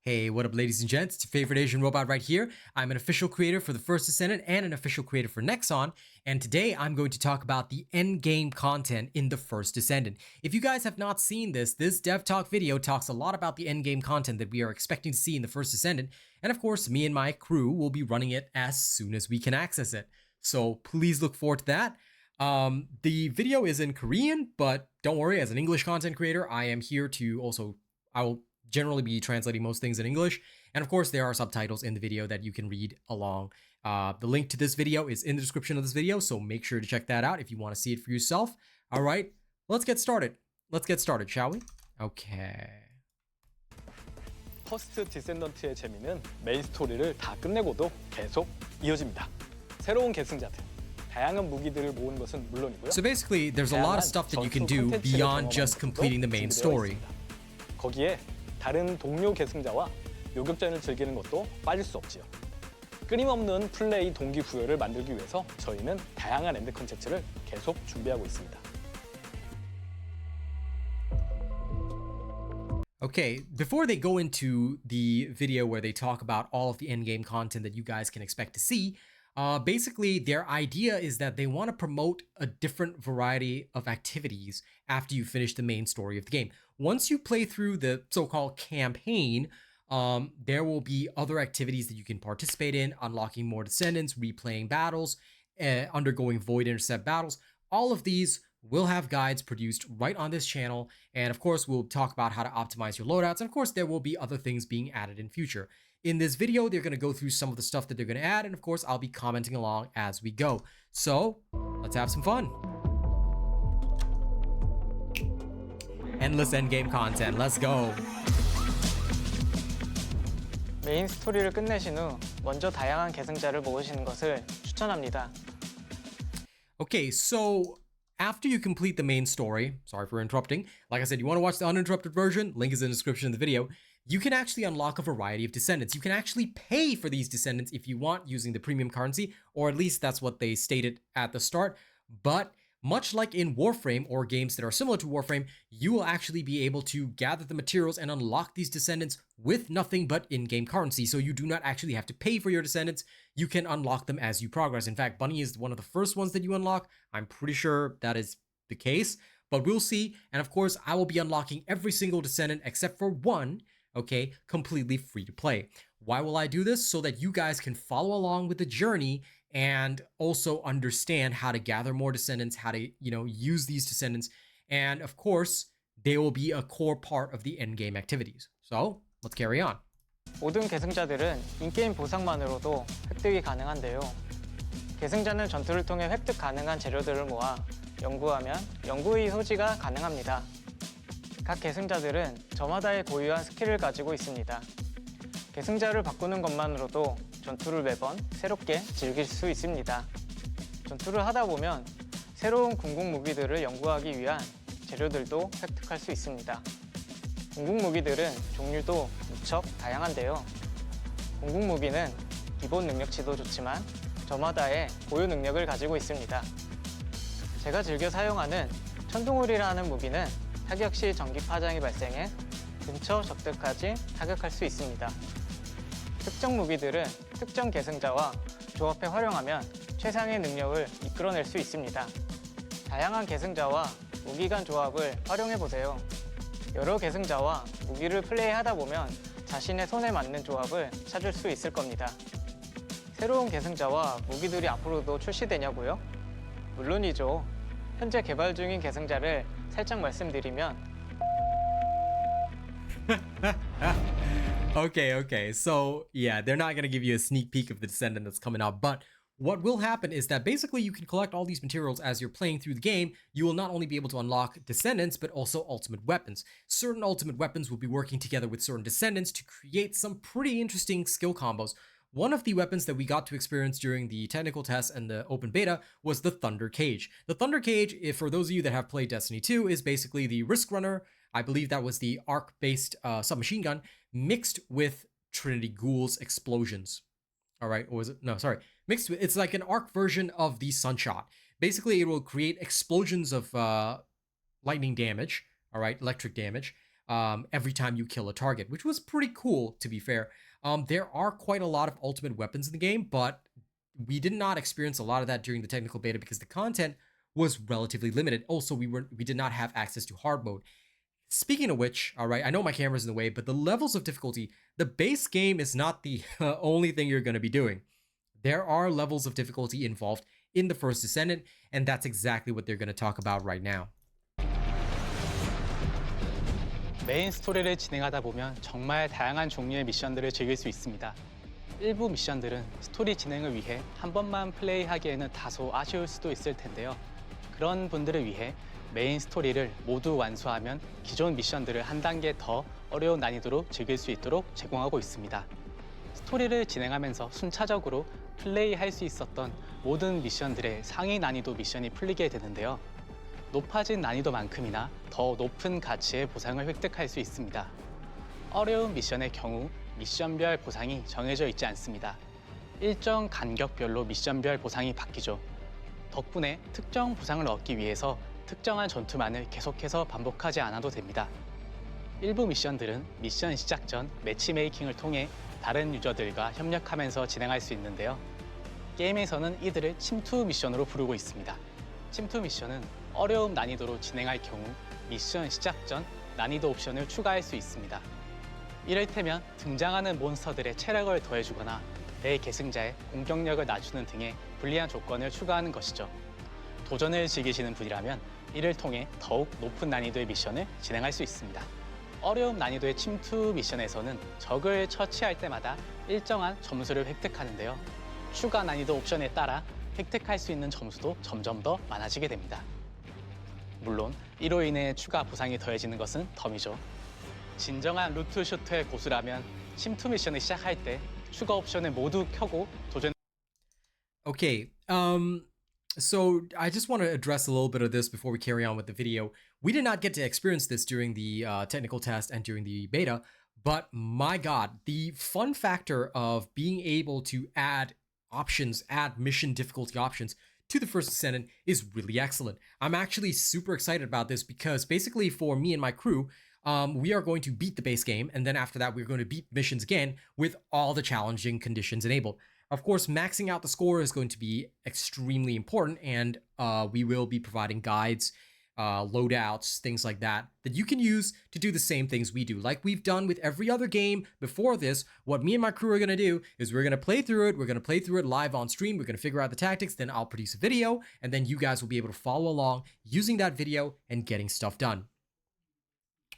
Hey, what up ladies and gents, it's your favorite Asian robot right here. I'm an official creator for the First Descendant and an official creator for Nexon, and today I'm going to talk about the endgame content in the First Descendant. If you guys have not seen this Dev Talk video talks a lot about the endgame content that we are expecting to see in the First Descendant, and of course me and my crew will be running it as soon as we can access it. So please look forward to that. The video is in Korean, but don't worry, as an English content creator, I am here to I will generally be translating most things in English. And of course, there are subtitles in the video that you can read along. The link to this video is in the description of this video, so make sure to check that out if you want to see it for yourself. All right, let's get started. Let's get started, shall we? Okay. 퍼스트 디센던트의 재미는 메인 스토리를 다 끝내고도 계속 이어집니다. 새로운 계승자들, 다양한 무기들을 모으는 것은 물론이고요. So basically, there's a lot of stuff that you can do beyond just completing the main story. 거기에 다른 동료 계승자와 요격전을 즐기는 것도 빠질 수 없지요. 끊임없는 플레이 동기부여를 만들기 위해서 저희는 다양한 엔드 콘텐츠를 계속 준비하고 있습니다. Okay, before they go into the video where they talk about all of the endgame content that you guys can expect to see, basically their idea is that they want to promote a different variety of activities after you finish the main story of the game. Once you play through the so-called campaign, there will be other activities that you can participate in, unlocking more Descendants, replaying battles, undergoing Void Intercept battles. All of these will have guides produced right on this channel. And of course, we'll talk about how to optimize your loadouts. And of course, there will be other things being added in future. In this video, they're going to go through some of the stuff that they're going to add. And of course, I'll be commenting along as we go. So let's have some fun. Endless Endgame content. Let's go. 메인 스토리를 끝내신 후 먼저 다양한 계승자를 모으시는 것을 추천합니다. Okay, so after you complete the main story, sorry for interrupting, like I said, you want to watch the uninterrupted version, link is in the description of the video, you can actually unlock a variety of Descendants. You can actually pay for these Descendants if you want using the premium currency, or at least that's what they stated at the start. But much like in Warframe or games that are similar to Warframe, you will actually be able to gather the materials and unlock these Descendants with nothing but in-game currency. So you do not actually have to pay for your Descendants. You can unlock them as you progress. In fact, Bunny is one of the first ones that you unlock. I'm pretty sure that is the case, but we'll see. And of course, I will be unlocking every single Descendant except for one, okay, completely free to play. Why will I do this? So that you guys can follow along with the journey and also understand how to gather more Descendants, how to, use these Descendants. And of course, they will be a core part of the endgame activities. So let's carry on. 모든 계승자들은 인게임 보상만으로도 획득이 가능한데요. 계승자는 전투를 통해 획득 가능한 재료들을 모아 연구하면 연구의 소지가 가능합니다. 각 계승자들은 저마다의 고유한 스킬을 가지고 있습니다. 계승자를 바꾸는 것만으로도 전투를 매번 새롭게 즐길 수 있습니다. 전투를 하다 보면 새로운 궁극 무기들을 연구하기 위한 재료들도 획득할 수 있습니다. 궁극 무기들은 종류도 무척 다양한데요. 궁극 무기는 기본 능력치도 좋지만 저마다의 고유 능력을 가지고 있습니다. 제가 즐겨 사용하는 천둥울이라는 무기는 타격 시 전기 파장이 발생해 근처 적들까지 타격할 수 있습니다. 특정 무기들은 특정 계승자와 조합해 활용하면 최상의 능력을 이끌어낼 수 있습니다. 다양한 계승자와 무기 간 조합을 활용해보세요. 여러 계승자와 무기를 플레이하다 보면 자신의 손에 맞는 조합을 찾을 수 있을 겁니다. 새로운 계승자와 무기들이 앞으로도 출시되냐고요? 물론이죠. 현재 개발 중인 계승자를 살짝 말씀드리면 Okay. So yeah, they're not going to give you a sneak peek of the Descendant that's coming out, but what will happen is that basically you can collect all these materials as you're playing through the game. You will not only be able to unlock Descendants, but also ultimate weapons. Certain ultimate weapons will be working together with certain Descendants to create some pretty interesting skill combos. One of the weapons that we got to experience during the technical test and the open beta was the Thunder Cage. The Thunder Cage, if for those of you that have played Destiny 2, is basically the Risk Runner. I believe that was the arc-based submachine gun mixed with Trinity Ghoul's explosions. All right, or was it? No, sorry. Mixed with, it's like an arc version of the Sunshot. Basically, it will create explosions of lightning damage, all right, electric damage, every time you kill a target, which was pretty cool, to be fair. There are quite a lot of ultimate weapons in the game, but we did not experience a lot of that during the technical beta because the content was relatively limited. Also, we did not have access to hard mode. Speaking of which, all right, I know my camera's in the way, but the levels of difficulty, the base game is not the only thing you're going to be doing. There are levels of difficulty involved in the First Descendant, and that's exactly what they're going to talk about right now. 메인 스토리를 진행하다 보면 정말 다양한 종류의 미션들을 즐길 수 있습니다. 일부 미션들은 스토리 진행을 위해 한 번만 플레이하기에는 다소 아쉬울 수도 있을 텐데요. 그런 분들을 위해 메인 스토리를 모두 완수하면 기존 미션들을 한 단계 더 어려운 난이도로 즐길 수 있도록 제공하고 있습니다. 스토리를 진행하면서 순차적으로 플레이할 수 있었던 모든 미션들의 상위 난이도 미션이 풀리게 되는데요. 높아진 난이도만큼이나 더 높은 가치의 보상을 획득할 수 있습니다. 어려운 미션의 경우 미션별 보상이 정해져 있지 않습니다. 일정 간격별로 미션별 보상이 바뀌죠. 덕분에 특정 보상을 얻기 위해서 특정한 전투만을 계속해서 반복하지 않아도 됩니다. 일부 미션들은 미션 시작 전 매치메이킹을 통해 다른 유저들과 협력하면서 진행할 수 있는데요. 게임에서는 이들을 침투 미션으로 부르고 있습니다. 침투 미션은 어려움 난이도로 진행할 경우 미션 시작 전 난이도 옵션을 추가할 수 있습니다. 이를테면 등장하는 몬스터들의 체력을 더해주거나 대계승자의 공격력을 낮추는 등의 불리한 조건을 추가하는 것이죠. 도전을 즐기시는 분이라면 이를 통해 더욱 높은 난이도의 미션을 진행할 수 있습니다. 어려움 난이도의 침투 미션에서는 적을 처치할 때마다 일정한 점수를 획득하는데요. 추가 난이도 옵션에 따라 획득할 수 있는 점수도 점점 더 많아지게 됩니다. 물론 이로 인해 추가 보상이 더해지는 것은 덤이죠. 진정한 루트 슈터의 고수라면 침투 미션을 시작할 때 추가 옵션을 모두 켜고 도전. Okay, so I just want to address a little bit of this before we carry on with the video. We did not get to experience this during the technical test and during the beta, but my God, the fun factor of being able to add options, add mission difficulty options to the First Descendant is really excellent. I'm actually super excited about this because basically for me and my crew, we are going to beat the base game, and then after that, we're going to beat missions again with all the challenging conditions enabled. Of course, maxing out the score is going to be extremely important, and we will be providing guides, loadouts, things like that you can use to do the same things we do. Like we've done with every other game before this, what me and my crew are going to do is we're going to play through it. We're going to play through it live on stream. We're going to figure out the tactics. Then I'll produce a video, and then you guys will be able to follow along using that video and getting stuff done.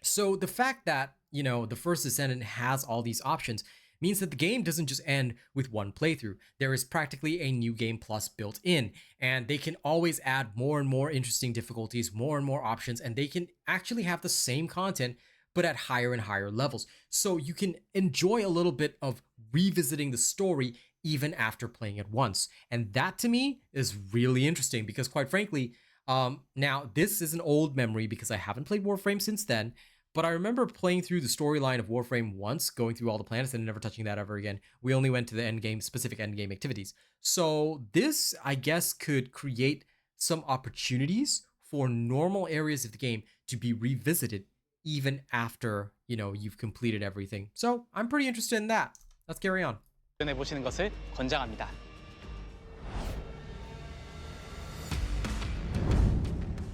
So the fact that, you know, the First Descendant has all these options means that the game doesn't just end with one playthrough. There is practically a new game plus built in, and they can always add more and more interesting difficulties, more and more options, and they can actually have the same content but at higher and higher levels. So you can enjoy a little bit of revisiting the story even after playing it once. And that to me is really interesting because quite frankly, now this is an old memory because I haven't played Warframe since then, but I remember playing through the storyline of Warframe once, going through all the planets and never touching that ever again. We only went to the endgame, specific endgame activities. So this, I guess, could create some opportunities for normal areas of the game to be revisited even after, you know, you've completed everything. So I'm pretty interested in that. Let's carry on. 해보시는 것을 권장합니다.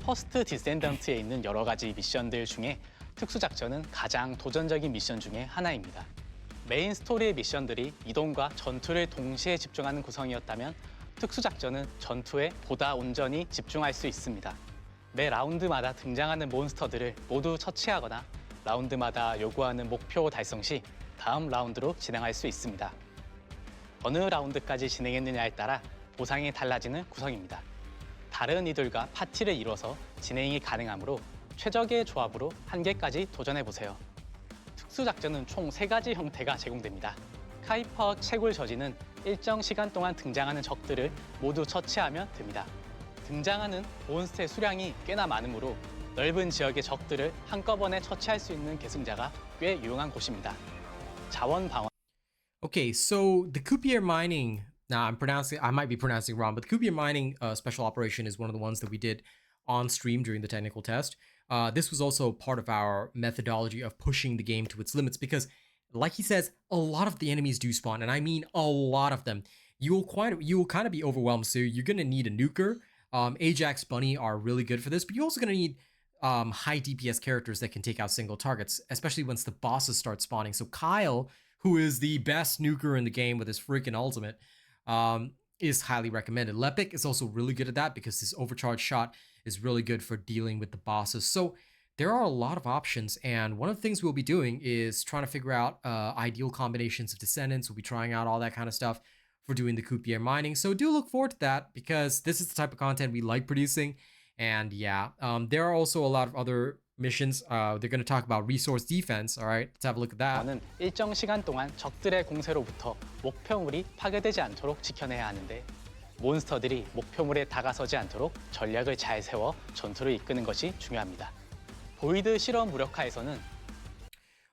퍼스트 디센던트에 있는 여러 가지 미션들 중에 특수작전은 가장 도전적인 미션 중에 하나입니다. 메인 스토리의 미션들이 이동과 전투를 동시에 집중하는 구성이었다면 특수작전은 전투에 보다 온전히 집중할 수 있습니다. 매 라운드마다 등장하는 몬스터들을 모두 처치하거나 라운드마다 요구하는 목표 달성 시 다음 라운드로 진행할 수 있습니다. 어느 라운드까지 진행했느냐에 따라 보상이 달라지는 구성입니다. 다른 이들과 파티를 이뤄서 진행이 가능하므로 최적의 조합으로 한 개까지 도전해보세요. 특수작전은 총 3가지 형태가 제공됩니다. 카이퍼 채굴 저지는 일정 시간 동안 등장하는 적들을 모두 처치하면 됩니다. 등장하는 몬스터의 수량이 꽤나 많으므로 넓은 지역의 적들을 한꺼번에 처치할 수 있는 계승자가 꽤 유용한 곳입니다. 자원 방어. Okay, so the Coupier mining, now I might be pronouncing it wrong, but the Coupier mining special operation is one of the ones that we did on stream during the technical test. this was also part of our methodology of pushing the game to its limits because, like he says, a lot of the enemies do spawn, and I mean a lot of them. You will kind of be overwhelmed, so you're gonna need a nuker. Ajax, Bunny are really good for this, but you're also gonna need high DPS characters that can take out single targets, especially once the bosses start spawning. So Kyle, who is the best nuker in the game with his freaking ultimate, is highly recommended. Lepic is also really good at that because his overcharge shot is really good for dealing with the bosses. So there are a lot of options, and one of the things we'll be doing is trying to figure out ideal combinations of Descendants. We'll be trying out all that kind of stuff for doing the Coupier mining. So do look forward to that because this is the type of content we like producing. And yeah, there are also a lot of other missions. They're going to talk about resource defense. All right, let's have a look at that. 는 일정 시간 동안 적들의 공세로부터 목표물이 파괴되지 않도록 지켜내야 하는데 몬스터들이 목표물에 다가서지 않도록 전략을 잘 세워 전투를 이끄는 것이 중요합니다. 보이드 실험 무력화에서는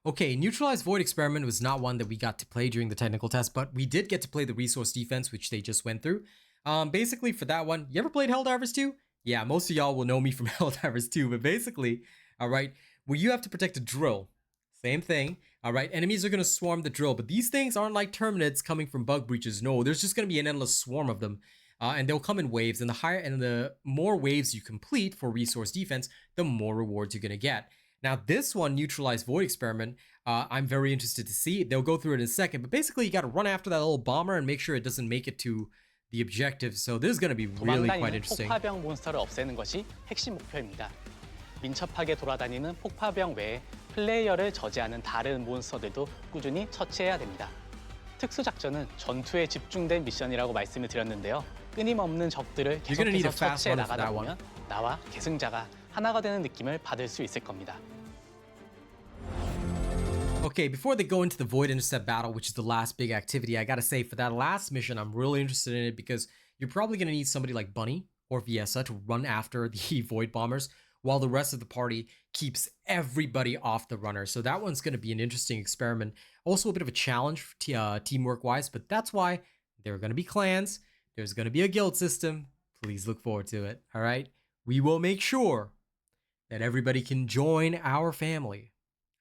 Okay, Neutralize Void Experiment was not one that we got to play during the technical test, but we did get to play the resource defense, which they just went through. Basically, for that one, you ever played Helldivers 2? Yeah, most of y'all will know me from Helldivers 2, but basically, all right, where you have to protect a drill. Same thing, all right? Enemies are going to swarm the drill, but these things aren't like Terminids coming from bug breaches. No, there's just going to be an endless swarm of them, and they'll come in waves, and the more waves you complete for resource defense, the more rewards you're going to get. Now, this one, Neutralize Void Experiment, I'm very interested to see. They'll go through it in a second, but basically you got to run after that little bomber and make sure it doesn't make it to the objective. So this is going to be really quite interesting. 폭파병 몬스터를 없애는 것이 핵심 목표입니다. 민첩하게 돌아다니는 폭파병 외에 플레이어를 저지하는 다른 몬스터들도 꾸준히 처치해야 됩니다. 특수작전은 전투에 집중된 미션이라고 말씀을 드렸는데요. 끊임없는 적들을 계속해서 처치해 나가다 보면 나와 계승자가 하나가 되는 느낌을 받을 수 있을 겁니다. Okay, before they go into the Void Intercept battle, which is the last big activity, I gotta say, for that last mission, I'm really interested in it because you're probably gonna need somebody like Bunny or Viessa to run after the Void Bombers while the rest of the party keeps everybody off the runner. So that one's gonna be an interesting experiment. Also a bit of a challenge teamwork-wise, but that's why there are gonna be clans, there's gonna be a guild system. Please look forward to it, all right? We will make sure that everybody can join our family.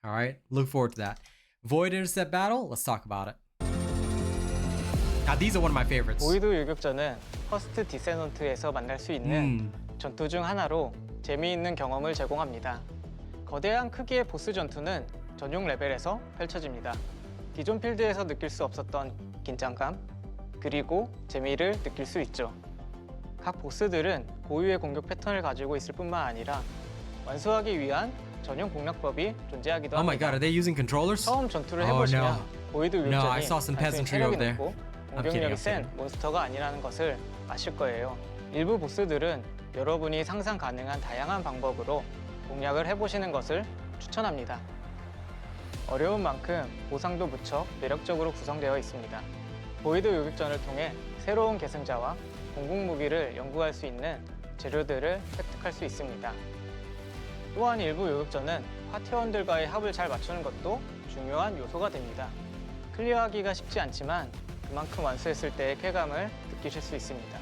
All right, look forward to that. Void Intercept battle, let's talk about it. Now, these are one of my favorites. 보이드 유격전은 퍼스트 디세넌트에서 만날 수 있는 전투 중 하나로 재미있는 경험을 제공합니다. 거대한 크기의 보스 전투는 전용 레벨에서 펼쳐집니다. 기존 필드에서 느낄 수 없었던 긴장감, 그리고 재미를 느낄 수 있죠. 각 보스들은 고유의 공격 패턴을 가지고 있을 뿐만 아니라 완수하기 위한 전용 공략법이 존재하기도 Oh my 합니다. god, are they using controllers? 처음 전투를 Oh, 해보시면 no. 보이드 No, I 유격전이 saw some 단순히 peasantry over 체력이 there. 높고 I'm kidding, 공격력이 I'm 센 kidding. 몬스터가 아니라는 것을 아실 거예요. 일부 보스들은 여러분이 상상 가능한 다양한 방법으로 공략을 해보시는 것을 추천합니다. 어려운 만큼 보상도 무척 매력적으로 구성되어 있습니다. 보이드 요격전을 통해 새로운 계승자와 공국 무기를 연구할 수 있는 재료들을 획득할 수 있습니다. 또한 일부 요격전은 파티원들과의 합을 잘 맞추는 것도 중요한 요소가 됩니다. 클리어하기가 쉽지 않지만 그만큼 완수했을 때의 쾌감을 느끼실 수 있습니다.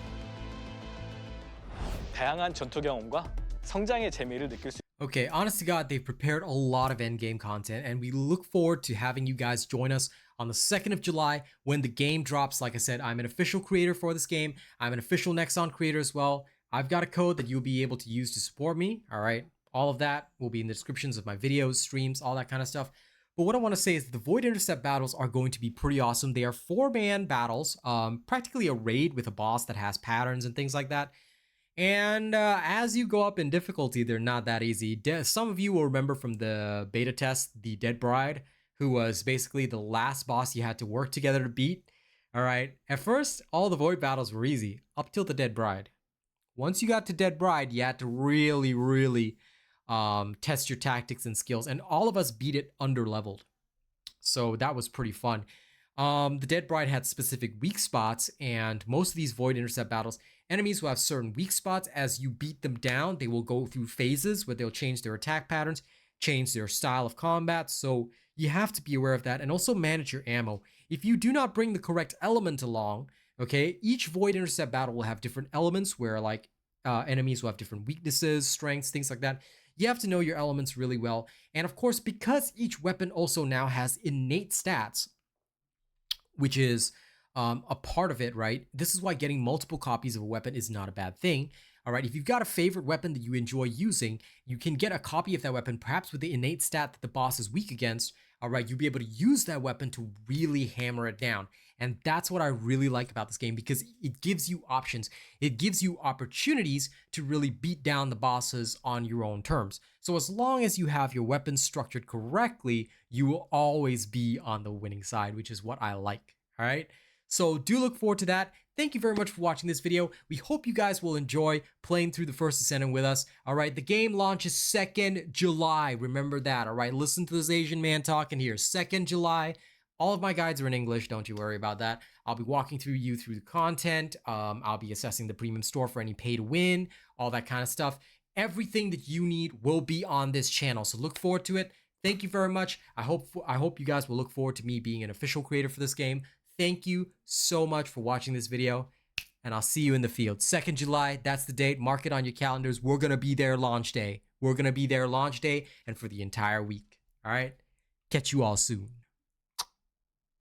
다양한 전투 경험과 성장의 재미를 느낄 수 Okay, honest to God, they've prepared a lot of endgame content, and we look forward to having you guys join us on the 2nd of July when the game drops. Like I said, I'm an official creator for this game. I'm an official Nexon creator as well. I've got a code that you'll be able to use to support me, all right? All of that will be in the descriptions of my videos, streams, all that kind of stuff. But what I want to say is the Void Intercept battles are going to be pretty awesome. They are 4-man battles, practically a raid with a boss that has patterns and things like that. And as you go up in difficulty, they're not that easy. Some of you will remember from the beta test, the Dead Bride, who was basically the last boss you had to work together to beat. All right. At first, all the Void battles were easy, up till the Dead Bride. Once you got to Dead Bride, you had to really test your tactics and skills. And all of us beat it under-leveled. So that was pretty fun. The Dead Bride had specific weak spots, and most of these Void Intercept battles, enemies will have certain weak spots. As you beat them down, they will go through phases where they'll change their attack patterns, change their style of combat. So you have to be aware of that and also manage your ammo. If you do not bring the correct element along, okay, each Void Intercept battle will have different elements where like enemies will have different weaknesses, strengths, things like that. you have to know your elements really well. And of course, because each weapon also now has innate stats, which is a part of it, right? This is why getting multiple copies of a weapon is not a bad thing. All right, if you've got a favorite weapon that you enjoy using, you can get a copy of that weapon, perhaps with the innate stat that the boss is weak against. All right, you'll be able to use that weapon to really hammer it down. And that's what I really like about this game, because it gives you options. It gives you opportunities to really beat down the bosses on your own terms. So as long as you have your weapons structured correctly, you will always be on the winning side, which is what I like. All right, so do look forward to that. Thank you very much for watching this video. We hope you guys will enjoy playing through the First Descendant with us. All right, the game launches 2nd July. Remember that, all right? Listen to this Asian man talking here. 2nd July. All of my guides are in English. Don't you worry about that. I'll be walking through the content. I'll be assessing the premium store for any pay to win, all that kind of stuff. Everything that you need will be on this channel, so look forward to it. Thank you very much. I hope you guys will look forward to me being an official creator for this game. Thank you so much for watching this video, and I'll see you in the field. 2nd July, that's the date. Mark it on your calendars. We're going to be there launch day. We're going to be there launch day and for the entire week. All right? Catch you all soon.